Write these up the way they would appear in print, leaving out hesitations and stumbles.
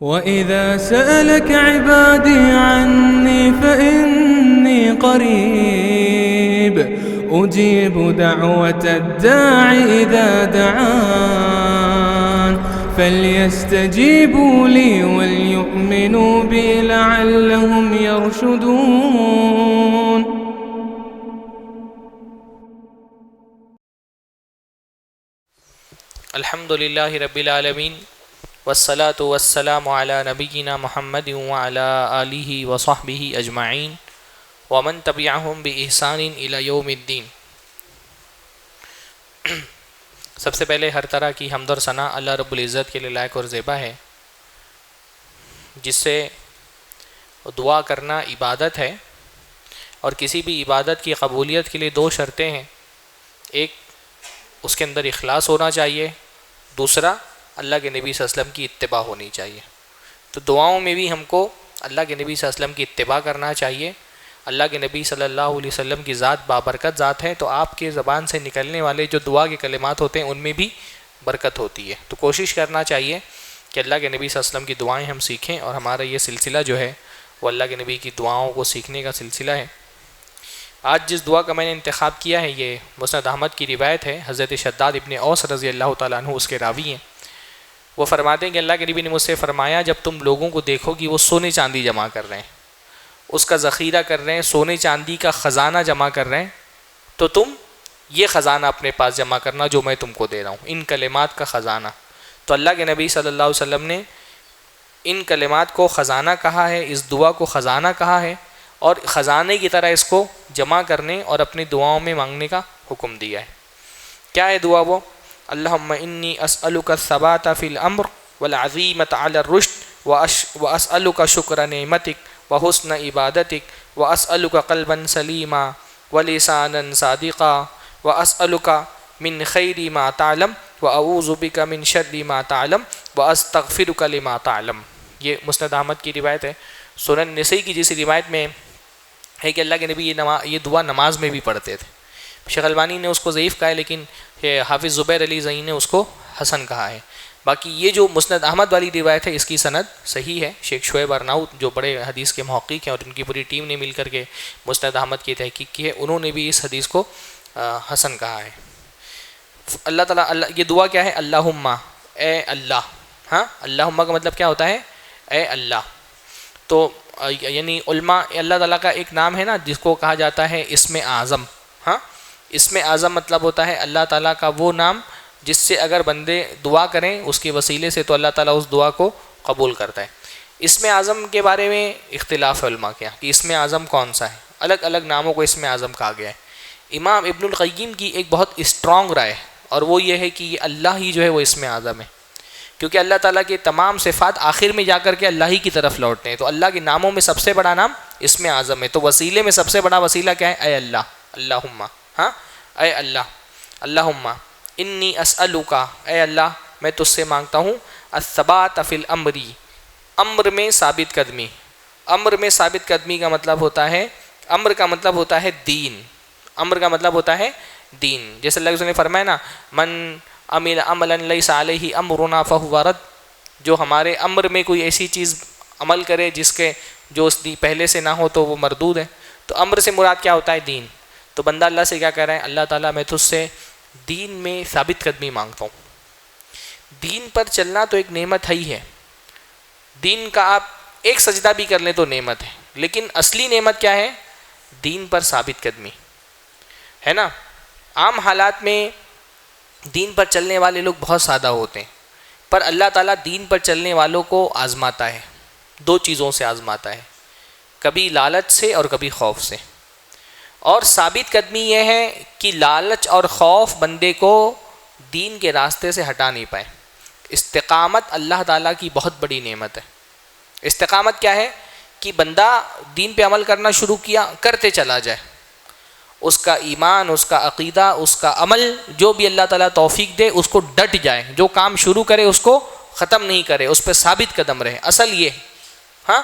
وَإِذَا سَأَلَكَ عِبَادِي عَنِّي فَإِنِّي قَرِيبٌ أُجِيبُ دَعْوَةَ الدَّاعِ إِذَا دَعَانِ فَلْيَسْتَجِيبُوا لِي وَلْيُؤْمِنُوا بِي لَعَلَّهُمْ يَرْشُدُونَ. الحمد للہ رب العالمین والصلاة والسلام علی نبینا محمد وعلی آلہ وصحبہ اجمعین ومن تبعہم بإحسان الی یوم الدین. سب سے پہلے ہر طرح کی حمد و ثنا اللہ رب العزت کے لیے لائق اور زیبا ہے، جس سے دعا کرنا عبادت ہے، اور کسی بھی عبادت کی قبولیت کے لیے دو شرطیں ہیں. ایک، اس کے اندر اخلاص ہونا چاہیے، دوسرا اللہ کے نبی صلی اللہ علیہ وسلم کی اتباع ہونی چاہیے. تو دعاؤں میں بھی ہم کو اللہ کے نبی صلی اللہ علیہ وسلم کی اتباع کرنا چاہیے. اللہ کے نبی صلی اللہ علیہ وسلم کی ذات بابرکت ذات ہے، تو آپ کے زبان سے نکلنے والے جو دعا کے کلمات ہوتے ہیں ان میں بھی برکت ہوتی ہے. تو کوشش کرنا چاہیے کہ اللہ کے نبی صلی اللہ علیہ وسلم کی دعائیں ہم سیکھیں، اور ہمارا یہ سلسلہ جو ہے وہ اللہ کے نبی کی دعاؤں کو سیکھنے کا سلسلہ ہے. آج جس دعا کا میں نے انتخاب کیا ہے یہ مسند احمد کی روایت ہے. حضرت شداد ابن اوس رضی اللہ تعالیٰ عنہ اس کے راوی ہیں. وہ فرماتے ہیں کہ اللہ کے نبی نے مجھ سے فرمایا، جب تم لوگوں کو دیکھو کہ وہ سونے چاندی جمع کر رہے ہیں، اس کا ذخیرہ کر رہے ہیں، سونے چاندی کا خزانہ جمع کر رہے ہیں، تو تم یہ خزانہ اپنے پاس جمع کرنا جو میں تم کو دے رہا ہوں، ان کلمات کا خزانہ. تو اللہ کے نبی صلی اللہ علیہ وسلم نے ان کلمات کو خزانہ کہا ہے، اس دعا کو خزانہ کہا ہے، اور خزانے کی طرح اس کو جمع کرنے اور اپنی دعاؤں میں مانگنے کا حکم دیا ہے. کیا ہے دعا وہ؟ اللہم انی اسألک الثبات فی الامر والعزیمۃ علی الرشد واسألک شکر نعمتک وحسن عبادتک واسألک قلبا سلیما ولسانا صادقا واسألک من خیر ما تعلم واعوذ بک من شر ما تعلم واستغفرک لما تعلم. یہ مسند احمد کی روایت ہے. سنن نسائی کی جس روایت میں ہے کہ اللہ کے نبی یہ دعا نماز میں بھی پڑھتے تھے. شیخ البانی نے اس کو ضعیف کہا ہے، لیکن حافظ زبیر علی زئی نے اس کو حسن کہا ہے. باقی یہ جو مسند احمد والی روایت ہے اس کی سند صحیح ہے. شیخ شعیب ارناؤت جو بڑے حدیث کے محقق ہیں اور ان کی پوری ٹیم نے مل کر کے مسند احمد کی تحقیق کی ہے، انہوں نے بھی اس حدیث کو حسن کہا ہے. اللہ تعالیٰ یہ دعا کیا ہے؟ اللہم، اے اللہ. ہاں، اللہم کا مطلب کیا ہوتا ہے؟ اے اللہ. تو یعنی علماء اللہ تعالیٰ کا ایک نام ہے نا جس کو کہا جاتا ہے اسم اعظم. ہاں، اسم اعظم مطلب ہوتا ہے اللہ تعالیٰ کا وہ نام جس سے اگر بندے دعا کریں اس کے وسیلے سے تو اللہ تعالیٰ اس دعا کو قبول کرتا ہے. اسم اعظم کے بارے میں اختلاف ہے علماء کے یہاں کہ اسم اعظم کون سا ہے. الگ الگ ناموں کو اسم اعظم کہا گیا ہے. امام ابن القیم کی ایک بہت اسٹرانگ رائے ہے، اور وہ یہ ہے کہ یہ اللہ ہی جو ہے وہ اسم اعظم ہے، کیونکہ اللہ تعالیٰ کے تمام صفات آخر میں جا کر کے اللہ ہی کی طرف لوٹتے ہیں. تو اللہ کے ناموں میں سب سے بڑا نام اسم اعظم ہے. تو وسیلے میں سب سے بڑا وسیلہ کیا ہے؟ اے اللہ. اللہم، ہاں، اے اللہ. اللہم انی اسألک، اے اللہ میں تجھ سے مانگتا ہوں، الثبات فی الامر، امر میں ثابت قدمی. امر میں ثابت قدمی کا مطلب ہوتا ہے، امر کا مطلب ہوتا ہے دین. امر کا مطلب ہوتا ہے دین. جیسے اللہ نے فرمایا نا، من عمل عملا لیس علیہ امرنا فہو رد، جو ہمارے امر میں کوئی ایسی چیز عمل کرے جس کے جو اس پہلے سے نہ ہو تو وہ مردود ہے. تو امر سے مراد کیا ہوتا ہے؟ دین. تو بندہ اللہ سے کیا کہہ رہا ہے؟ اللہ تعالیٰ میں تجھ سے دین میں ثابت قدمی مانگتا ہوں. دین پر چلنا تو ایک نعمت ہی ہے. دین کا آپ ایک سجدہ بھی کر لیں تو نعمت ہے، لیکن اصلی نعمت کیا ہے؟ دین پر ثابت قدمی ہے نا. عام حالات میں دین پر چلنے والے لوگ بہت سادہ ہوتے ہیں، پر اللہ تعالیٰ دین پر چلنے والوں کو آزماتا ہے. دو چیزوں سے آزماتا ہے، کبھی لالچ سے اور کبھی خوف سے. اور ثابت قدمی یہ ہے کہ لالچ اور خوف بندے کو دین کے راستے سے ہٹا نہیں پائے. استقامت اللہ تعالیٰ کی بہت بڑی نعمت ہے. استقامت کیا ہے؟ کہ بندہ دین پہ عمل کرنا شروع کیا، کرتے چلا جائے. اس کا ایمان، اس کا عقیدہ، اس کا عمل جو بھی اللہ تعالیٰ توفیق دے اس کو ڈٹ جائے. جو کام شروع کرے اس کو ختم نہیں کرے، اس پہ ثابت قدم رہے. اصل یہ ہاں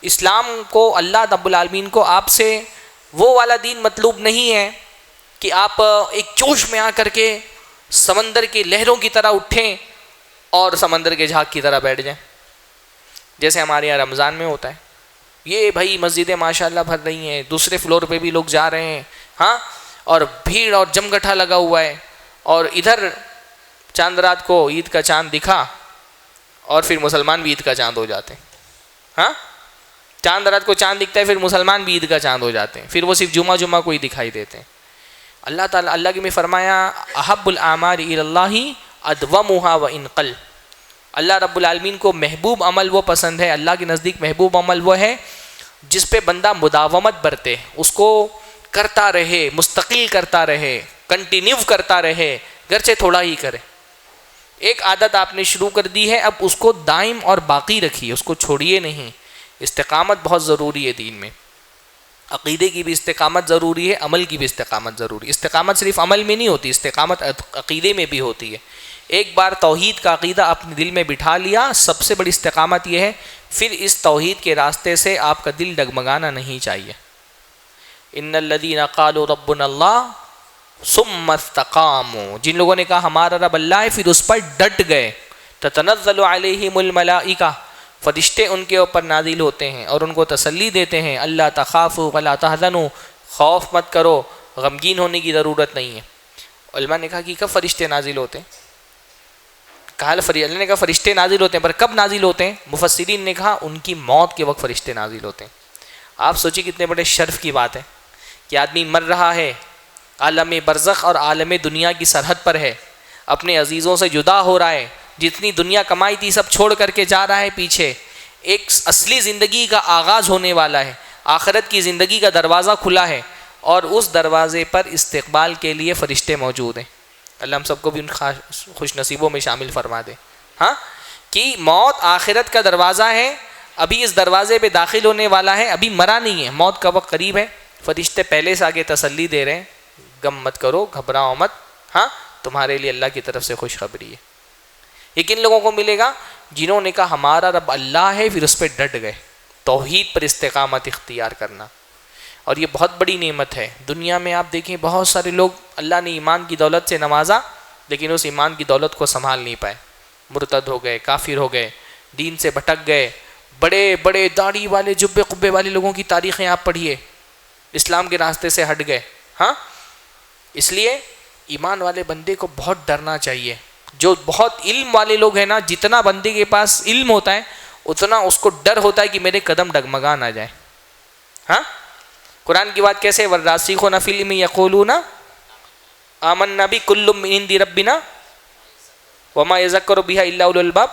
اسلام کو اللہ رب العالمین کو آپ سے وہ والا دین مطلوب نہیں ہے کہ آپ ایک جوش میں آ کر کے سمندر کی لہروں کی طرح اٹھیں اور سمندر کے جھاگ کی طرح بیٹھ جائیں. جیسے ہمارے یہاں رمضان میں ہوتا ہے، یہ بھائی مسجدیں ماشاءاللہ بھر رہی ہیں، دوسرے فلور پہ بھی لوگ جا رہے ہیں، ہاں، اور بھیڑ اور جمگٹھا لگا ہوا ہے، اور ادھر چاند رات کو عید کا چاند دکھا اور پھر مسلمان بھی عید کا چاند ہو جاتے ہیں، ہاں، چاند رات کو چاند دکھتا ہے پھر مسلمان بھی عید کا چاند ہو جاتے ہیں، پھر وہ صرف جمعہ کو ہی دکھائی دیتے ہیں۔ اللہ تعالیٰ، اللہ کے میں فرمایا احب الاعمال الی اللہ ادومها وان قل، اللہ رب العالمین کو محبوب عمل وہ پسند ہے، اللہ کے نزدیک محبوب عمل وہ ہے جس پہ بندہ مداومت برتے، اس کو کرتا رہے، مستقل کرتا رہے، کنٹینیو کرتا رہے، گرچہ تھوڑا ہی کرے۔ ایک عادت آپ نے شروع کر دی ہے، اب اس کو دائم اور باقی رکھیے، اس کو چھوڑیے نہیں۔ استقامت بہت ضروری ہے دین میں، عقیدے کی بھی استقامت ضروری ہے، عمل کی بھی استقامت ضروری ہے۔ استقامت صرف عمل میں نہیں ہوتی، استقامت عقیدے میں بھی ہوتی ہے۔ ایک بار توحید کا عقیدہ اپنے دل میں بٹھا لیا، سب سے بڑی استقامت یہ ہے، پھر اس توحید کے راستے سے آپ کا دل ڈگمگانا نہیں چاہیے۔ ان الذین قالوا ربنا اللہ ثم استقاموا، جن لوگوں نے کہا ہمارا رب اللہ ہے، پھر اس پر ڈٹ گئے، تتنزل علیہم الملائکہ، فرشتے ان کے اوپر نازل ہوتے ہیں اور ان کو تسلی دیتے ہیں، اللہ تخافوا ولا تحزنوا، خوف مت کرو، غمگین ہونے کی ضرورت نہیں ہے۔ علماء نے کہا کہ کب فرشتے نازل ہوتے ہیں؟ اللہ نے کہا فرشتے نازل ہوتے ہیں، پر کب نازل ہوتے ہیں؟ مفسرین نے کہا ان کی موت کے وقت فرشتے نازل ہوتے ہیں۔ آپ سوچیں کتنے بڑے شرف کی بات ہے کہ آدمی مر رہا ہے، عالم برزخ اور عالم دنیا کی سرحد پر ہے، اپنے عزیزوں سے جدا ہو رہا ہے، جتنی دنیا کمائی تھی سب چھوڑ کر کے جا رہا ہے پیچھے، ایک اصلی زندگی کا آغاز ہونے والا ہے، آخرت کی زندگی کا دروازہ کھلا ہے، اور اس دروازے پر استقبال کے لیے فرشتے موجود ہیں۔ اللہ ہم سب کو بھی ان خوش نصیبوں میں شامل فرما دے، ہاں، کہ موت آخرت کا دروازہ ہے، ابھی اس دروازے پہ داخل ہونے والا ہے، ابھی مرا نہیں ہے، موت کا وقت قریب ہے، فرشتے پہلے سے آگے تسلی دے رہے ہیں، غم مت کرو، گھبراؤ مت، ہاں، تمہارے لیے اللہ کی طرف سے خوشخبری ہے۔ یہ کن لوگوں کو ملے گا؟ جنہوں نے کہا ہمارا رب اللہ ہے، پھر اس پہ ڈٹ گئے، توحید پر استقامت اختیار کرنا، اور یہ بہت بڑی نعمت ہے۔ دنیا میں آپ دیکھیں بہت سارے لوگ اللہ نے ایمان کی دولت سے نوازا، لیکن اس ایمان کی دولت کو سنبھال نہیں پائے، مرتد ہو گئے، کافر ہو گئے، دین سے بھٹک گئے۔ بڑے بڑے داڑھی والے، جبے قبے والے لوگوں کی تاریخیں آپ پڑھیے، اسلام کے راستے سے ہٹ گئے، ہاں۔ اس لیے ایمان والے بندے کو بہت ڈرنا چاہیے۔ جو بہت علم والے لوگ ہیں نا، جتنا بندے کے پاس علم ہوتا ہے اتنا اس کو ڈر ہوتا ہے کہ میرے قدم ڈگمگا نہ جائے، ہاں۔ قرآن کی بات کیسے؟ والراسخون فی العلم یقولون آمنا بکل من عند ربنا وما یذکر بها الا اولو الالباب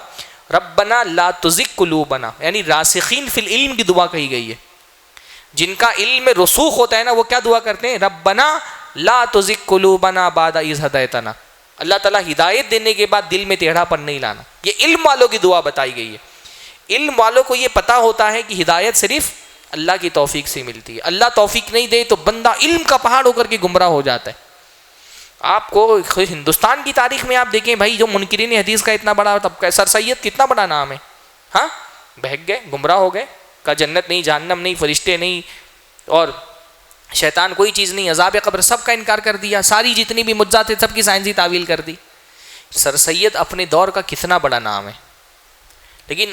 ربنا لا تزغ قلوبنا، یعنی راسخین فی العلم کی دعا کہی گئی ہے۔ جن کا علم میں رسوخ ہوتا ہے نا، وہ کیا دعا کرتے ہیں؟ ربنا لا تزغ قلوبنا بعد اذ ہدیتنا، اللہ تعالیٰ ہدایت دینے کے بعد دل میں ٹیڑھا پن نہیں لانا۔ یہ علم والوں کی دعا بتائی گئی ہے۔ علم والوں کو یہ پتا ہوتا ہے کہ ہدایت صرف اللہ کی توفیق سے ملتی ہے، اللہ توفیق نہیں دے تو بندہ علم کا پہاڑ ہو کر کے گمراہ ہو جاتا ہے۔ آپ کو ہندوستان کی تاریخ میں آپ دیکھیں بھائی، جو منکرین حدیث کا اتنا بڑا طبقہ ہے، سر سید کتنا بڑا نام ہے، ہاں، بہک گئے، گمراہ ہو گئے، کا جنت نہیں، جہنم نہیں، فرشتے نہیں، اور شیطان کوئی چیز نہیں، عذاب قبر، سب کا انکار کر دیا، ساری جتنی بھی معجزات تھے سب کی سائنسی تعویل کر دی۔ سر سید اپنے دور کا کتنا بڑا نام ہے، لیکن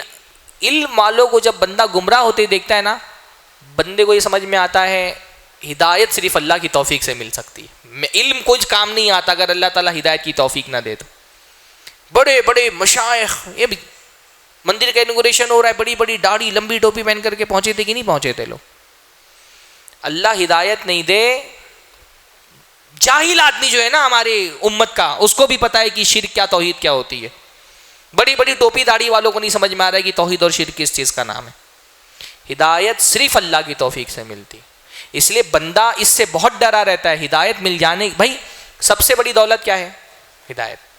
علم والوں کو جب بندہ گمراہ ہوتے دیکھتا ہے نا، بندے کو یہ سمجھ میں آتا ہے ہدایت صرف اللہ کی توفیق سے مل سکتی ہے، علم کچھ کام نہیں آتا اگر اللہ تعالیٰ ہدایت کی توفیق نہ دے تو۔ بڑے بڑے مشائخ، یہ بھی مندر کا انوگریشن ہو رہا ہے، بڑی بڑی داڑھی لمبی ٹوپی پہن کر کے پہنچے تھے کہ نہیں پہنچے تھے لوگ؟ اللہ ہدایت نہیں دے، جاہل آدمی جو ہے نا ہمارے امت کا، اس کو بھی پتا ہے کہ شرک کیا، توحید کیا ہوتی ہے۔ بڑی بڑی ٹوپی داڑھی والوں کو نہیں سمجھ میں آ رہا ہے کہ توحید اور شرک کس چیز کا نام ہے۔ ہدایت صرف اللہ کی توفیق سے ملتی، اس لیے بندہ اس سے بہت ڈرا رہتا ہے۔ ہدایت مل جانے، بھائی سب سے بڑی دولت کیا ہے؟ ہدایت۔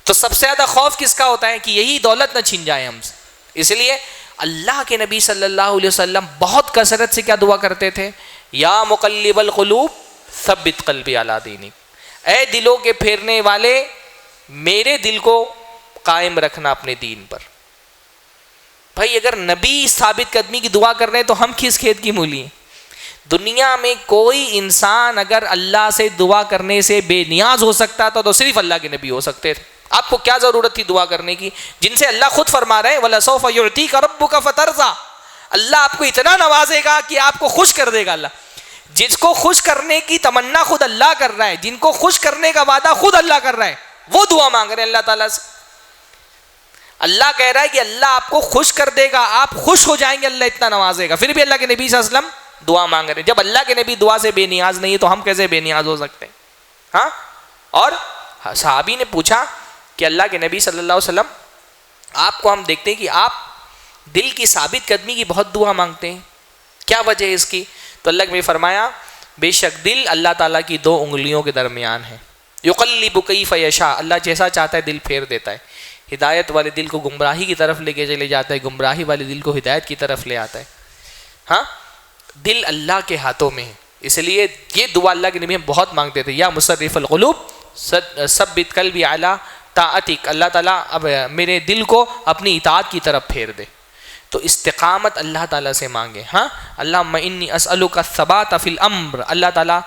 تو سب سے زیادہ خوف کس کا ہوتا ہے؟ کہ یہی دولت نہ چھن جائے ہم سے۔ اس لیے اللہ کے نبی صلی اللہ علیہ وسلم بہت کثرت سے کیا دعا کرتے تھے؟ یا مقلب القلوب ثبت قلبی علی دینک، اے دلوں کے پھیرنے والے میرے دل کو قائم رکھنا اپنے دین پر۔ بھائی اگر نبی ثابت قدمی کی دعا کر رہے ہیں تو ہم کس کھیت کی مولی ہیں؟ دنیا میں کوئی انسان اگر اللہ سے دعا کرنے سے بے نیاز ہو سکتا تھا تو صرف اللہ کے نبی ہو سکتے تھے۔ آپ کو کیا ضرورت تھی دعا کرنے کی، جن سے اللہ خود فرما رہے ہیں وَلَسَوْفَ يُعْتِيكَ رَبُّكَ فَتَرْضَىٰ، اللہ آپ کو اتنا نوازے گا کہ آپ کو خوش کر دے گا۔ اللہ جس کو خوش کرنے کی تمنا خود اللہ کر رہا ہے، جن کو خوش کرنے کا وعدہ خود اللہ کر رہا ہے، وہ دعا مانگ رہے ہیں اللہ تعالیٰ سے۔ اللہ کہہ رہا ہے کہ اللہ آپ کو خوش کر دے گا، آپ خوش ہو جائیں گے، اللہ اتنا نوازے گا، پھر بھی اللہ کے نبی صلی اللہ علیہ وسلم دعا مانگ رہے ہیں۔ جب اللہ کے نبی دعا سے بے نیاز نہیں ہے تو ہم کیسے بے نیاز ہو سکتے ہیں؟ ہاں، اور صحابی نے پوچھا کہ اللہ کے نبی صلی اللہ علیہ وسلم آپ کو ہم دیکھتے ہیں کہ آپ دل کی ثابت قدمی کی بہت دعا مانگتے ہیں، کیا وجہ ہے اس کی؟ تو اللہ نے فرمایا بے شک دل اللہ تعالیٰ کی دو انگلیوں کے درمیان ہے، یقلب کیف یشاء، اللہ جیسا چاہتا ہے دل پھیر دیتا ہے، ہدایت والے دل کو گمراہی کی طرف لے کے چلے جاتا ہے، گمراہی والے دل کو ہدایت کی طرف لے آتا ہے۔ ہاں، دل اللہ کے ہاتھوں میں ہے، اس لیے یہ دعا اللہ کے نبی ہم بہت مانگتے تھے، یا مصرف القلوب ثبت قلبی علی طاعتک، اللہ تعالیٰ اب میرے دل کو اپنی اطاعت کی طرف پھیر دے۔ تو استقامت اللہ تعالیٰ سے مانگے۔ ہاں، اللہم انی اسألک الثبات فی الامر، اللہ تعالیٰ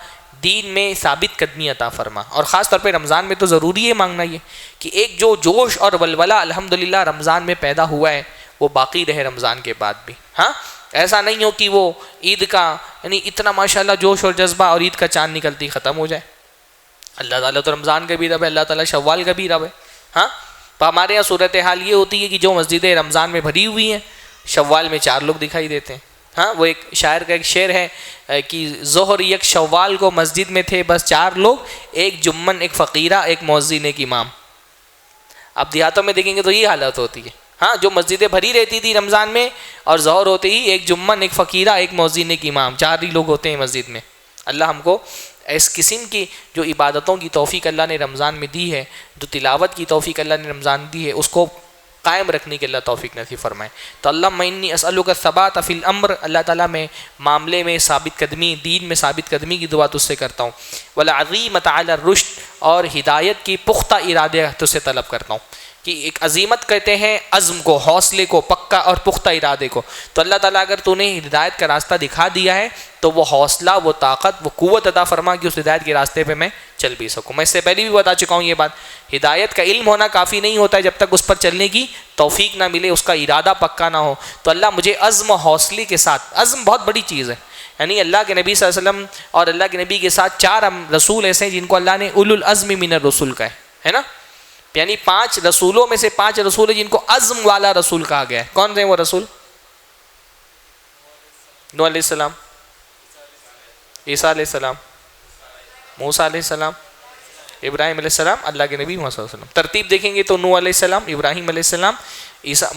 دین میں ثابت قدمی عطا فرما، اور خاص طور پہ رمضان میں تو ضروری ہے مانگنا یہ کہ ایک جو جوش اور ولولہ الحمدللہ رمضان میں پیدا ہوا ہے وہ باقی رہے رمضان کے بعد بھی۔ ہاں، ایسا نہیں ہو کہ وہ عید کا یعنی اتنا ماشاءاللہ جوش اور جذبہ اور عید کا چاند نکلتی ختم ہو جائے۔ اللہ تعالیٰ تو رمضان کا بھی رب ہے، اللہ تعالیٰ شوال کا بھی رب ہے۔ ہاں، تو ہمارے یہاں صورتحال یہ ہوتی ہے کہ جو مسجدیں رمضان میں بھری ہوئی ہیں شوال میں 4 لوگ دکھائی دیتے ہیں۔ ہاں، وہ ایک شاعر کا ایک شعر ہے کہ ظہر یک شوال کو مسجد میں تھے بس 4 لوگ، ایک جمن، ایک فقیرہ، ایک مؤذن، ایک امام۔ اب دیہاتوں میں دیکھیں گے تو یہ حالت ہوتی ہے۔ ہاں، جو مسجدیں بھری رہتی تھی رمضان میں اور ظہر ہوتے ہی ایک جمن، ایک فقیرہ، ایک مؤذن، ایک امام، 4 ہی لوگ ہوتے ہیں مسجد میں۔ اللہ ہم کو اس قسم کی جو عبادتوں کی توفیق اللہ نے رمضان میں دی ہے، جو تلاوت کی توفیق اللہ نے رمضان دی ہے، اس کو قائم رکھنے کے اللہ توفیق نصیب فرمائے۔ تو اللہم انی اسألک الثبات فی الامر، اللہ تعالیٰ میں معاملے میں ثابت قدمی، دین میں ثابت قدمی کی دعا تجھ سے کرتا ہوں، والعزیمۃ علی الرشد، اور ہدایت کی پختہ ارادے تجھ سے طلب کرتا ہوں۔ کہ ایک عزیمت کہتے ہیں عزم کو، حوصلے کو، پکا اور پختہ ارادے کو۔ تو اللہ تعالیٰ اگر تو نے ہدایت کا راستہ دکھا دیا ہے تو وہ حوصلہ، وہ طاقت، وہ قوت عطا فرما کہ اس ہدایت کے راستے پہ میں چل بھی سکوں۔ میں اس سے پہلے بھی بتا چکا ہوں یہ بات، ہدایت کا علم ہونا کافی نہیں ہوتا ہے جب تک اس پر چلنے کی توفیق نہ ملے، اس کا ارادہ پکا نہ ہو۔ تو اللہ مجھے عزم و حوصلے کے ساتھ، عزم بہت بڑی چیز ہے، یعنی اللہ کے نبی صلی اللہ علیہ وسلم اور اللہ کے نبی کے ساتھ 4 رسول ایسے ہیں جن کو اللہ نے اولو العزم من الرسل کہا ہے نا، یعنی 5 رسولوں میں سے 5 رسول ہیں جن کو عزم والا رسول کہا گیا ہے۔ کون تھے وہ رسول؟ نوح علیہ السلام، عیسیٰ علیہ السلام، موسیٰ علیہ السلام، ابراہیم علیہ السلام، اللہ کے نبی محمد صلی اللہ علیہ وسلم۔ ترتیب دیکھیں گے تو نوح علیہ السلام، ابراہیم علیہ السلام،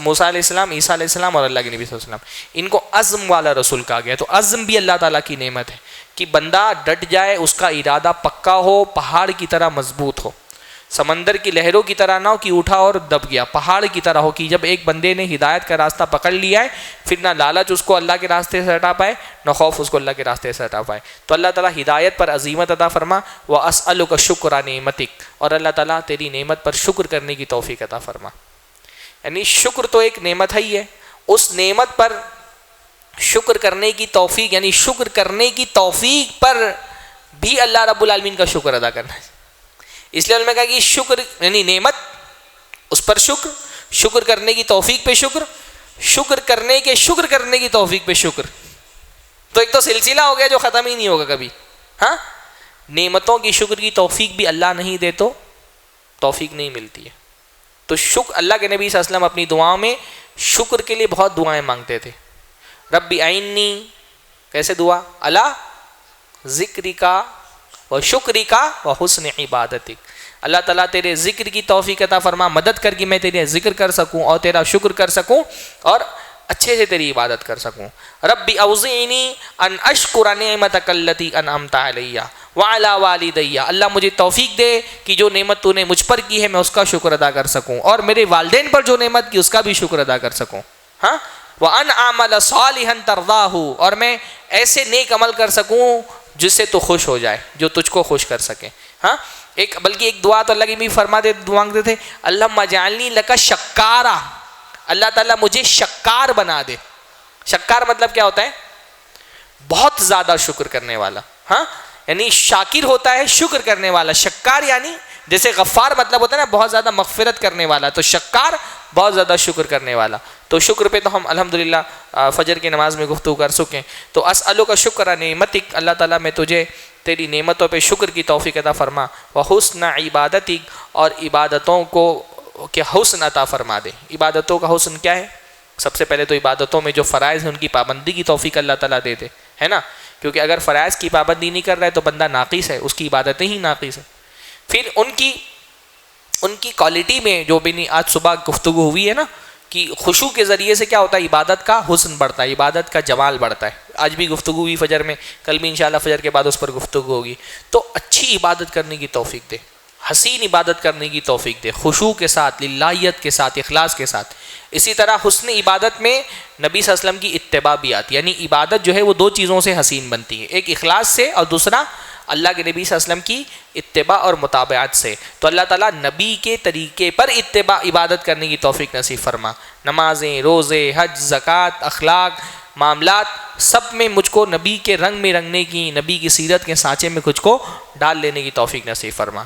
موسیٰ علیہ السلام، عیسیٰ علیہ السلام اور اللہ کے نبی صلی اللہ علیہ وسلم، ان کو عزم والا رسول کہا گیا۔ تو عزم بھی اللہ تعالیٰ کی نعمت ہے کہ بندہ ڈٹ جائے، اس کا ارادہ پکا ہو، پہاڑ کی طرح مضبوط ہو، سمندر کی لہروں کی طرح نہ ہو کہ اٹھا اور دب گیا، پہاڑ کی طرح ہو کہ جب ایک بندے نے ہدایت کا راستہ پکڑ لیا ہے پھر نہ لالچ اس کو اللہ کے راستے سے ہٹا پائے، نہ خوف اس کو اللہ کے راستے سے ہٹا پائے۔ تو اللہ تعالیٰ ہدایت پر عزیمت عطا فرما، وَأَسْأَلُكَ شُكْرَ نِعْمَتِكَ، اور اللہ تعالیٰ تیری نعمت پر شکر کرنے کی توفیق عطا فرما۔ یعنی شکر تو ایک نعمت ہی ہے، اس نعمت پر شکر کرنے کی توفیق، یعنی شکر کرنے کی توفیق پر بھی اللہ رب العالمین کا شکر ادا کرنا ہے۔ اس لیے میں کہا کہ شکر یعنی نعمت، اس پر شکر، شکر کرنے کی توفیق پہ شکر، شکر کرنے کی توفیق پہ شکر، تو ایک تو سلسلہ ہو گیا جو ختم ہی نہیں ہوگا کبھی۔ ہاں، نعمتوں کی شکر کی توفیق بھی اللہ نہیں دے تو توفیق نہیں ملتی ہے۔ تو شکر، اللہ کے نبی صلی اللہ علیہ وسلم اپنی دعاؤں میں شکر کے لیے بہت دعائیں مانگتے تھے۔ رب اعنی، کیسے دعا؟ اللہ ذکرکا و شکرکا و حسن عبادتک، اللہ تعالیٰ تیرے ذکر کی توفیق عطا فرما، مدد کر کے میں تیرے ذکر کر سکوں اور تیرا شکر کر سکوں اور اچھے سے تیری عبادت کر سکوں۔ رب اوزعنی ان اشکر نعمتک التی انعمت علی وعلی والدی، اللہ مجھے توفیق دے کہ جو نعمت تو نے مجھ پر کی ہے میں اس کا شکر ادا کر سکوں، اور میرے والدین پر جو نعمت کی اس کا بھی شکر ادا کر سکوں۔ ہاں، وان اعمل صالحا ترضاہ، اور میں ایسے نیک عمل کر سکوں جس سے تو خوش ہو جائے، جو تجھ کو خوش کر سکے۔ ہاں، بلکہ ایک دعا تو اللہ کی بھی فرماتے مانگتے تھے، اللہم اجعلنی لک شکارا، اللہ تعالیٰ مجھے شکار بنا دے۔ شکار مطلب کیا ہوتا ہے؟ بہت زیادہ شکر کرنے والا۔ ہاں، یعنی شاکر ہوتا ہے شکر کرنے والا، شکار یعنی جیسے غفار مطلب ہوتا ہے نا بہت زیادہ مغفرت کرنے والا، تو شکار بہت زیادہ شکر کرنے والا. تو شکر پہ تو ہم الحمدللہ فجر کی نماز میں گفتگو کر سکیں. تو اسألک شکر نعمتک، اللہ تعالیٰ میں تجھے تیری نعمتوں پہ شکر کی توفیق عطا فرما. وحسن عبادتک، اور عبادتوں کو کہ حسن عطا فرما دے. عبادتوں کا حسن کیا ہے؟ سب سے پہلے تو عبادتوں میں جو فرائض ہیں ان کی پابندی کی توفیق اللہ تعالیٰ دے دے، ہے نا. کیونکہ اگر فرائض کی پابندی نہیں کر رہا ہے تو بندہ ناقص ہے، اس کی عبادتیں ہی ناقص ہیں. پھر ان کی کوالٹی میں جو بھی آج صبح گفتگو ہوئی ہے نا کہ خشوع کے ذریعے سے کیا ہوتا ہے، عبادت کا حسن بڑھتا ہے، عبادت کا جمال بڑھتا ہے. آج بھی گفتگو ہوئی فجر میں، کل بھی انشاءاللہ فجر کے بعد اس پر گفتگو ہوگی. تو اچھی عبادت کرنے کی توفیق دے، حسین عبادت کرنے کی توفیق دے، خشوع کے ساتھ، للہیت کے ساتھ، اخلاص کے ساتھ. اسی طرح حسن عبادت میں نبی صلی اللہ علیہ وسلم کی اتباع بھی آتی ہے، یعنی عبادت جو ہے وہ دو چیزوں سے حسین بنتی ہے، ایک اخلاص سے اور دوسرا اللہ کے نبی صلی اللہ علیہ وسلم کی اتباع اور متابعت سے. تو اللہ تعالیٰ نبی کے طریقے پر اتباع عبادت کرنے کی توفیق نصیب فرما. نمازیں، روزے، حج، زکوٰۃ، اخلاق، معاملات، سب میں مجھ کو نبی کے رنگ میں رنگنے کی، نبی کی سیرت کے سانچے میں کچھ کو ڈال لینے کی توفیق نصیب فرما.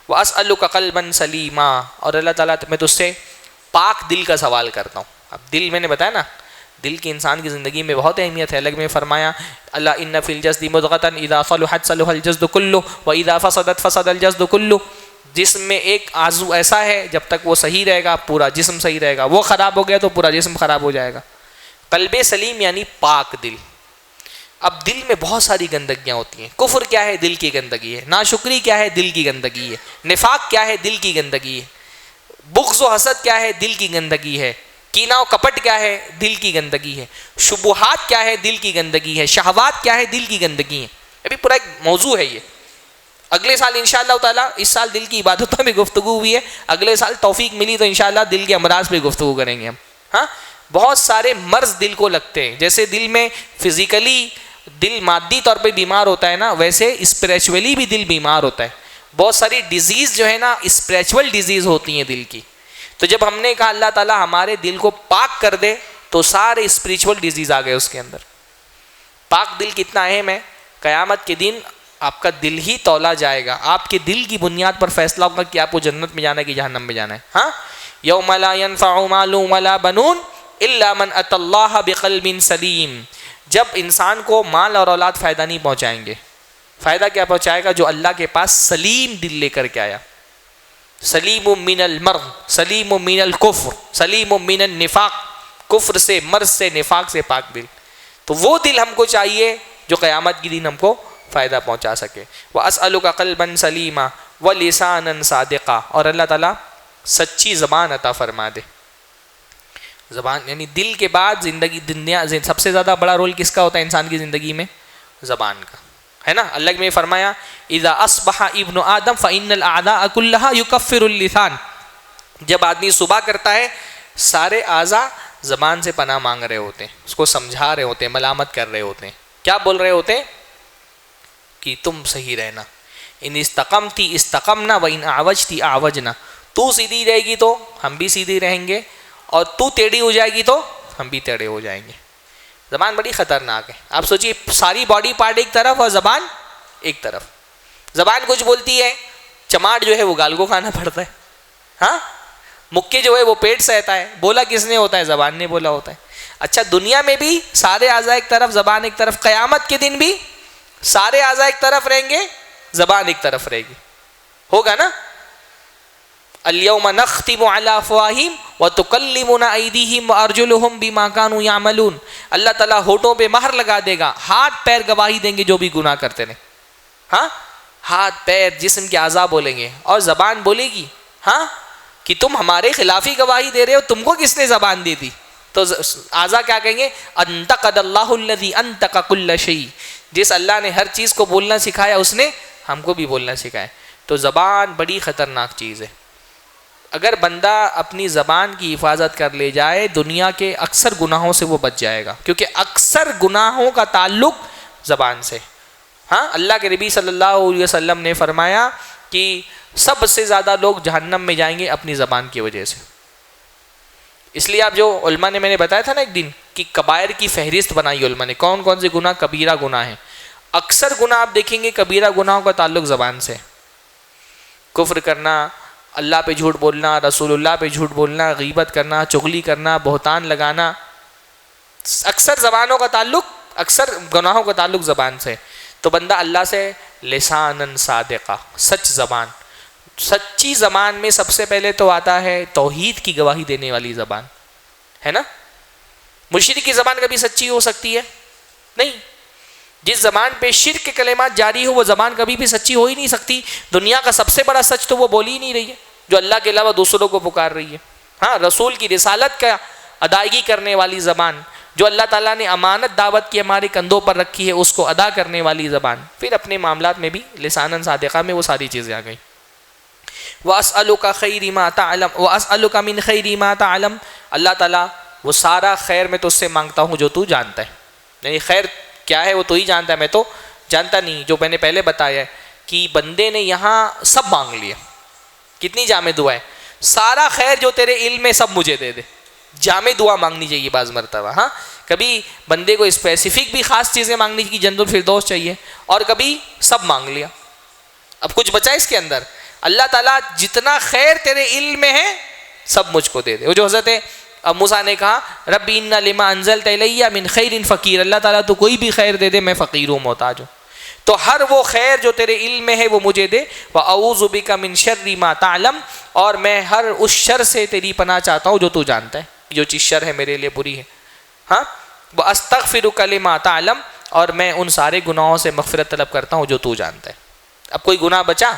وَأَسْأَلُكَ قَلْبًا سَلِيمًا، اور اللہ تعالیٰ میں تجھ سے پاک دل کا سوال کرتا ہوں. اب دل میں نے بتایا نا، دل کی انسان کی زندگی میں بہت اہمیت ہے. الگ میں فرمایا اللہ ان فی الجسد مضغۃ اذا صلحت صلح الجسد کلہ واذا فسدت فسد الجسد کلہ. جسم میں ایک عضو ایسا ہے جب تک وہ صحیح رہے گا پورا جسم صحیح رہے گا، وہ خراب ہو گیا تو پورا جسم خراب ہو جائے گا. قلب سلیم یعنی پاک دل. اب دل میں بہت ساری گندگیاں ہوتی ہیں. کفر کیا ہے؟ دل کی گندگی ہے. ناشکری کیا ہے؟ دل کی گندگی ہے. نفاق کیا ہے؟ دل کی گندگی ہے. بغض و حسد کیا ہے؟ دل کی گندگی ہے. کینہ و کپٹ کیا ہے؟ دل کی گندگی ہے. شبہات کیا ہے؟ دل کی گندگی ہے. شہوات کیا ہے؟ دل کی گندگی ہے. ابھی پورا ایک موضوع ہے یہ. اگلے سال انشاءاللہ تعالیٰ، اس سال دل کی عبادتوں میں گفتگو ہوئی ہے، اگلے سال توفیق ملی تو انشاءاللہ دل کے امراض پہ گفتگو کریں گے ہم. ہاں، بہت سارے مرض دل کو لگتے ہیں. جیسے دل میں فزیکلی دل مادی طور پہ بیمار ہوتا ہے نا، ویسے اسپریچولی بھی دل بیمار ہوتا ہے. بہت ساری ڈیزیز جو ہے نا اسپریچول ڈیزیز ہوتی ہیں دل کی. تو جب ہم نے کہا اللہ تعالیٰ ہمارے دل کو پاک کر دے تو سارے اسپریچول ڈیزیز آ گئے اس کے اندر. پاک دل کتنا اہم ہے. قیامت کے دن آپ کا دل ہی تولا جائے گا. آپ کے دل کی بنیاد پر فیصلہ ہوگا کہ آپ کو جنت میں جانا ہے کہ جہنم میں جانا ہے. ہاں، یوم لا ينفع مال ولا بنون الا من اتى اللہ بقلب سلیم. جب انسان کو مال اور اولاد فائدہ نہیں پہنچائیں گے. فائدہ کیا پہنچائے گا؟ جو اللہ کے پاس سلیم دل لے کر کے آیا. سلیم من المرض، سلیم من الکفر، سلیم من النفاق. کفر سے، مرض سے، نفاق سے پاک دل. تو وہ دل ہم کو چاہیے جو قیامت کی دن ہم کو فائدہ پہنچا سکے. وَأَسْأَلُكَ قَلْبًا سَلِيمًا وَلِسَانًا صَادِقًا، اور اللہ تعالیٰ سچی زبان عطا فرما دے. زبان یعنی دل کے بعد زندگی دنیا سب سے زیادہ بڑا رول کس کا ہوتا ہے انسان کی زندگی میں؟ زبان کا، ہے نا. اللہ میں فرمایا اذا اصبح ابن آدم فإن الأعداء كلها يكفر اللسان. جب آدمی صبح کرتا ہے سارے اعضاء زبان سے پناہ مانگ رہے ہوتے ہیں، اس کو سمجھا رہے ہوتے ہیں، ملامت کر رہے ہوتے ہیں. کیا بول رہے ہوتے ہیں؟ کہ تم صحیح رہنا. ان استقمتی استقمنا وان اعوجتی اعوجنا. تو سیدھی رہے گی تو ہم بھی سیدھی رہیں گے، اور تو ٹیڑھی ہو جائے گی تو ہم بھی ٹیڑھے ہو جائیں گے. زبان بڑی خطرناک ہے. آپ سوچیے ساری باڈی پارٹ ایک طرف اور زبان ایک طرف. زبان کچھ بولتی ہے، چماٹ جو ہے وہ گال کو کھانا پڑتا ہے. ہاں، مکے جو ہے وہ پیٹ سہتا ہے. بولا کس نے ہوتا ہے؟ زبان نے بولا ہوتا ہے. اچھا، دنیا میں بھی سارے اعضاء ایک طرف، زبان ایک طرف. قیامت کے دن بھی سارے اعضاء ایک طرف رہیں گے، زبان ایک طرف رہے گی. ہوگا نا. اليوم نختم على افواہہم وتکلمنا ایدیہم وارجلہم بما كانوا یعملون. اللہ تعالیٰ ہونٹوں پہ مہر لگا دے گا، ہاتھ پیر گواہی دیں گے جو بھی گناہ کرتے رہے. ہاں، ہاتھ پیر جسم کے اعضاء بولیں گے، اور زبان بولے گی ہاں کہ تم ہمارے خلاف ہی گواہی دے رہے ہو، تم کو کس نے زبان دی تھی؟ تو اعضاء کیا کہیں گے؟ انطق اللہ الذی انطق کل شیء. جس اللہ نے ہر چیز کو بولنا سکھایا اس نے ہم کو بھی بولنا سکھایا. تو زبان بڑی خطرناک چیز ہے. اگر بندہ اپنی زبان کی حفاظت کر لے جائے دنیا کے اکثر گناہوں سے وہ بچ جائے گا، کیونکہ اکثر گناہوں کا تعلق زبان سے. ہاں، اللہ کے نبی صلی اللہ علیہ وسلم نے فرمایا کہ سب سے زیادہ لوگ جہنم میں جائیں گے اپنی زبان کی وجہ سے. اس لیے آپ جو علماء نے، میں نے بتایا تھا نا ایک دن کہ کبائر کی فہرست بنائی علماء نے، کون کون سے گناہ کبیرہ گناہ ہیں. اکثر گناہ آپ دیکھیں گے کبیرہ گناہوں کا تعلق زبان سے. کفر کرنا، اللہ پہ جھوٹ بولنا، رسول اللہ پہ جھوٹ بولنا، غیبت کرنا، چغلی کرنا، بہتان لگانا، اکثر زبانوں کا تعلق، اکثر گناہوں کا تعلق زبان سے. تو بندہ اللہ سے لسانن صادقہ، سچ زبان. سچی زبان میں سب سے پہلے تو آتا ہے توحید کی گواہی دینے والی زبان، ہے نا. مشرک کی زبان کبھی سچی ہو سکتی ہے؟ نہیں. جس زبان پہ شرک کے کلمات جاری ہو وہ زبان کبھی بھی سچی ہو ہی نہیں سکتی. دنیا کا سب سے بڑا سچ تو وہ بول ہی نہیں رہی ہے جو اللہ کے علاوہ دوسروں کو پکار رہی ہے. ہاں، رسول کی رسالت کا ادائیگی کرنے والی زبان، جو اللہ تعالیٰ نے امانت دعوت کی ہمارے کندھوں پر رکھی ہے اس کو ادا کرنے والی زبان. پھر اپنے معاملات میں بھی لساناً صادقہ میں وہ ساری چیزیں آ گئیں. وَأَسْأَلُكَ خَيْرِ مَا تَعْلَمُ وَأَسْأَلُكَ مِنْ خَيْرِ مَا تَعْلَمُ. اللہ تعالیٰ وہ سارا خیر میں تو اس سے مانگتا ہوں جو تو جانتا ہے. یعنی خیر کیا ہے وہ تو ہی جانتا ہے، میں تو جانتا نہیں. جو میں نے پہلے بتایا ہے کہ بندے نے یہاں سب مانگ لیا. کتنی جامع دعا ہے، سارا خیر جو تیرے علم میں سب مجھے دے دے. جامع دعا مانگنی چاہیے بعض مرتبہ. ہاں، کبھی بندے کو اسپیسیفک بھی خاص چیزیں مانگنی کی، جنت الفردوس چاہیے، اور کبھی سب مانگ لیا. اب کچھ بچا اس کے اندر. اللہ تعالیٰ جتنا خیر تیرے علم میں ہے سب مجھ کو دے دے. وہ جو حضرت اب موسیٰ نے کہا رب ان لما انزلت الی من خیر فقیر، اللہ تعالیٰ تو کوئی بھی خیر دے دے میں فقیر ہوں، محتاج ہوں. تو ہر وہ خیر جو تیرے علم میں ہے وہ مجھے دے. وَأَعُوذُ بِكَ مِن شَرِّ مَا تَعْلَمُ، اور میں ہر اس شر سے تیری پناہ چاہتا ہوں جو تو جانتا ہے، جو چیز شر ہے میرے لیے بری ہے. ہاں، وَأَسْتَغْفِرُكَ لِمَا تَعْلَمُ، اور میں ان سارے گناہوں سے مغفرت طلب کرتا ہوں جو تو جانتا ہے. اب کوئی گناہ بچا؟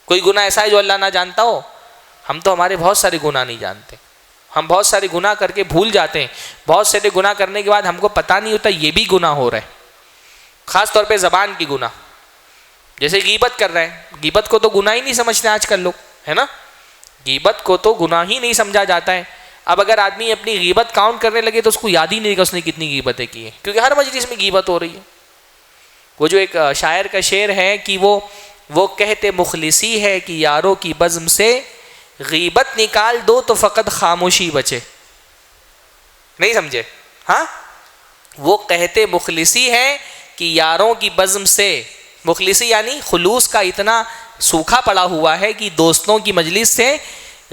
کوئی گناہ ایسا ہے جو اللہ نہ جانتا ہو؟ ہم تو ہمارے بہت سارے گناہ نہیں جانتے. ہم بہت سارے گناہ کر کے بھول جاتے ہیں. بہت سارے گناہ کرنے کے بعد ہم کو پتہ نہیں ہوتا یہ بھی گناہ ہو رہا ہے. خاص طور پہ زبان کی گناہ، جیسے غیبت کر رہے ہیں. غیبت کو تو گناہ ہی نہیں سمجھتے آج کل لوگ، ہے نا. غیبت کو تو گناہ ہی نہیں سمجھا جاتا ہے. اب اگر آدمی اپنی غیبت کاؤنٹ کرنے لگے تو اس کو یاد ہی نہیں کہ اس نے کتنی غیبتیں کی ہیں، کیونکہ ہر مجلس میں غیبت ہو رہی ہے. وہ جو ایک شاعر کا شعر ہے کہ وہ کہتے مخلصی ہے کہ یاروں کی بزم سے غیبت نکال دو تو فقط خاموشی بچے. نہیں سمجھے؟ ہاں، وہ کہتے مخلصی ہے کہ یاروں کی بزم سے، مخلصی یعنی خلوص کا اتنا سوکھا پڑا ہوا ہے کہ دوستوں کی مجلس سے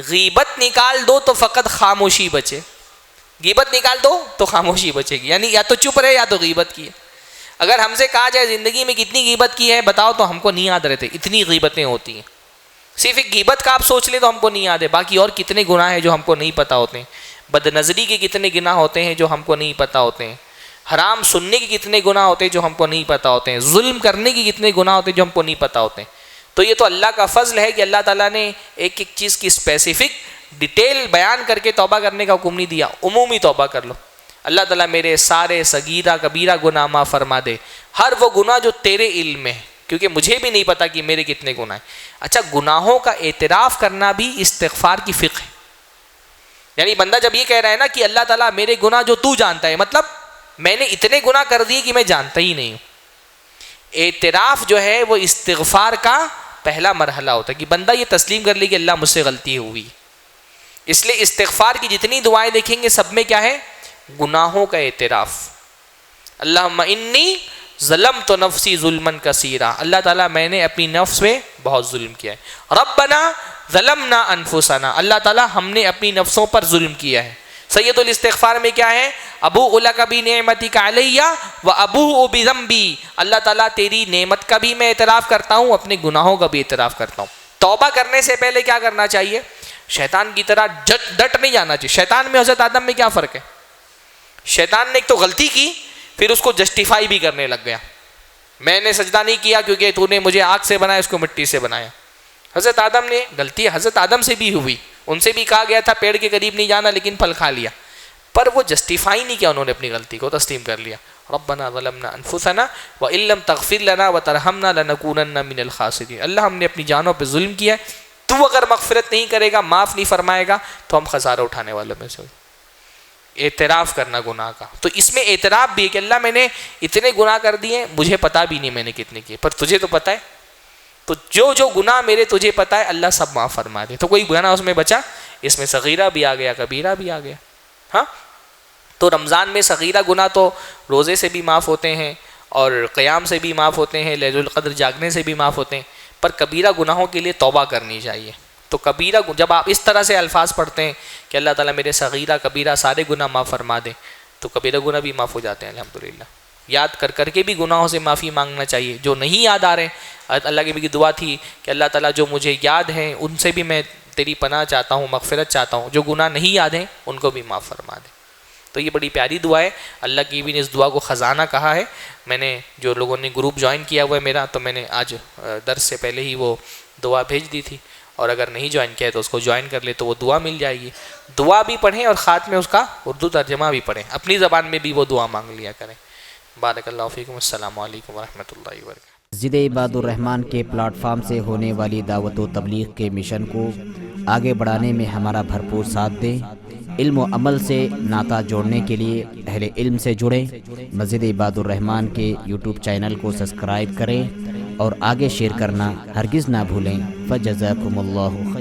غیبت نکال دو تو فقط خاموشی بچے. غیبت نکال دو تو خاموشی بچے گی، یعنی یا تو چپ رہے یا تو غیبت کی ہے. اگر ہم سے کہا جائے زندگی میں کتنی غیبت کی ہے بتاؤ تو ہم کو نہیں یاد رہتے. اتنی غیبتیں ہوتی ہیں. صرف ایک غیبت کا آپ سوچ لیں تو ہم کو نہیں یاد ہے، باقی اور کتنے گناہ ہیں جو ہم کو نہیں پتہ ہوتے ہیں. بد نظری کے کتنے گناہ ہوتے ہیں جو ہم کو نہیں پتہ ہوتے ہیں. حرام سننے کے کتنے گناہ ہوتے ہیں جو ہم کو نہیں پتہ ہوتے ہیں. ظلم کرنے کے کتنے گناہ ہوتے ہیں جو ہم کو نہیں پتہ ہوتے ہیں. تو یہ تو اللہ کا فضل ہے کہ اللہ تعالیٰ نے ایک ایک چیز کی اسپیسیفک ڈیٹیل بیان کر کے توبہ کرنے کا حکم نہیں دیا. عمومی توبہ کر لو. اللہ تعالیٰ میرے سارے صغیرہ کبیرہ گناہ معاف فرما دے. ہر وہ گناہ جو تیرے علم میں ہے، کیونکہ مجھے بھی نہیں پتا کہ میرے کتنے گناہ ہیں. اچھا، گناہوں کا اعتراف کرنا بھی استغفار کی فقہ ہے. یعنی بندہ جب یہ کہہ رہا ہے نا کہ اللہ تعالیٰ میرے گناہ جو تو جانتا ہے، مطلب میں نے اتنے گناہ کر دیے کہ میں جانتا ہی نہیں ہوں. اعتراف جو ہے وہ استغفار کا پہلا مرحلہ ہوتا ہے کہ بندہ یہ تسلیم کر لے کہ اللہ مجھ سے غلطی ہوئی. اس لیے استغفار کی جتنی دعائیں دیکھیں گے سب میں کیا ہے؟ گناہوں کا اعتراف. اللہم انی ظلمت نفسی ظلما کثیرا، اللہ تعالیٰ میں نے اپنی نفس پہ بہت ظلم کیا ہے. ربنا ظلمنا انفسنا، اللہ تعالیٰ ہم نے اپنی نفسوں پر ظلم کیا ہے. سید الاستغفار میں کیا ہے؟ ابوء لک بنعمتک علی و ابوء بذنبی، اللہ تعالیٰ تیری نعمت کا بھی میں اعتراف کرتا ہوں، اپنے گناہوں کا بھی اعتراف کرتا ہوں. توبہ کرنے سے پہلے کیا کرنا چاہیے؟ شیطان کی طرح ڈٹ نہیں جانا چاہیے. شیطان میں حضرت آدم میں کیا فرق ہے؟ شیطان نے ایک تو غلطی کی، پھر اس کو جسٹیفائی بھی کرنے لگ گیا. میں نے سجدہ نہیں کیا کیونکہ تو نے مجھے آگ سے بنایا، اس کو مٹی سے بنایا. حضرت آدم نے غلطی حضرت آدم سے بھی ہوئی، ان سے بھی کہا گیا تھا پیڑ کے قریب نہیں جانا، لیکن پھل کھا لیا. پر وہ جسٹیفائی نہیں کیا، انہوں نے اپنی غلطی کو تسلیم کر لیا. ربنا ظلمنا انفسنا وان لم تغفر لنا وترحمنا لنکونن من الخاسرین، اللہ ہم نے اپنی جانوں پہ ظلم کیا ہے، تو اگر مغفرت نہیں کرے گا، معاف نہیں فرمائے گا تو ہم خسارہ اٹھانے والوں میں سے. اعتراف کرنا گناہ کا، تو اس میں اعتراف بھی ہے کہ اللہ میں نے اتنے گناہ کر دیے، مجھے پتہ بھی نہیں میں نے کتنے کیے، پر تجھے تو پتہ ہے. تو جو گناہ میرے تجھے پتہ ہے اللہ سب معاف فرما دے. تو کوئی گناہ اس میں بچا؟ اس میں صغیرہ بھی آ گیا، کبیرہ بھی آ گیا. ہاں، تو رمضان میں صغیرہ گناہ تو روزے سے بھی معاف ہوتے ہیں اور قیام سے بھی معاف ہوتے ہیں، لیلۃ القدر جاگنے سے بھی معاف ہوتے ہیں. پر کبیرہ گناہوں کے لیے توبہ کرنی چاہیے. تو کبیرہ جب آپ اس طرح سے الفاظ پڑھتے ہیں کہ اللہ تعالیٰ میرے صغیرہ کبیرہ سارے گناہ معاف فرما دے، تو کبیرہ گناہ بھی معاف ہو جاتے ہیں الحمدللہ. یاد کر کر کے بھی گناہوں سے معافی مانگنا چاہیے. جو نہیں یاد آ رہے، اللہ کی بھی دعا تھی کہ اللہ تعالیٰ جو مجھے یاد ہیں ان سے بھی میں تیری پناہ چاہتا ہوں، مغفرت چاہتا ہوں، جو گناہ نہیں یاد ہیں ان کو بھی معاف فرما دے. تو یہ بڑی پیاری دعا ہے. اللہ کی بھی نے اس دعا کو خزانہ کہا ہے. میں نے جو لوگوں نے گروپ جوائن کیا ہوا ہے میرا، تو میں نے آج درس سے پہلے ہی وہ دعا بھیج دی تھی، اور اگر نہیں جوائن کیا ہے تو اس کو جوائن کر لے تو وہ دعا مل جائے گی. دعا بھی پڑھیں اور خاتمے میں اس کا اردو ترجمہ بھی پڑھیں، اپنی زبان میں بھی وہ دعا مانگ لیا کریں. بارک اللہ فیکم. السلام علیکم ورحمۃ اللہ وبرکاتہ. مسجد عباد الرحمن کے پلیٹ فارم سے ہونے والی دعوت و تبلیغ کے مشن کو آگے بڑھانے میں ہمارا بھرپور ساتھ دیں. علم و عمل سے ناطہ جوڑنے کے لیے اہل علم سے جڑیں. مسجد عباد الرحمن کے یوٹیوب چینل کو سبسکرائب کریں اور آگے شیئر کرنا ہرگز نہ بھولیں. فجزاکم اللہ خیر.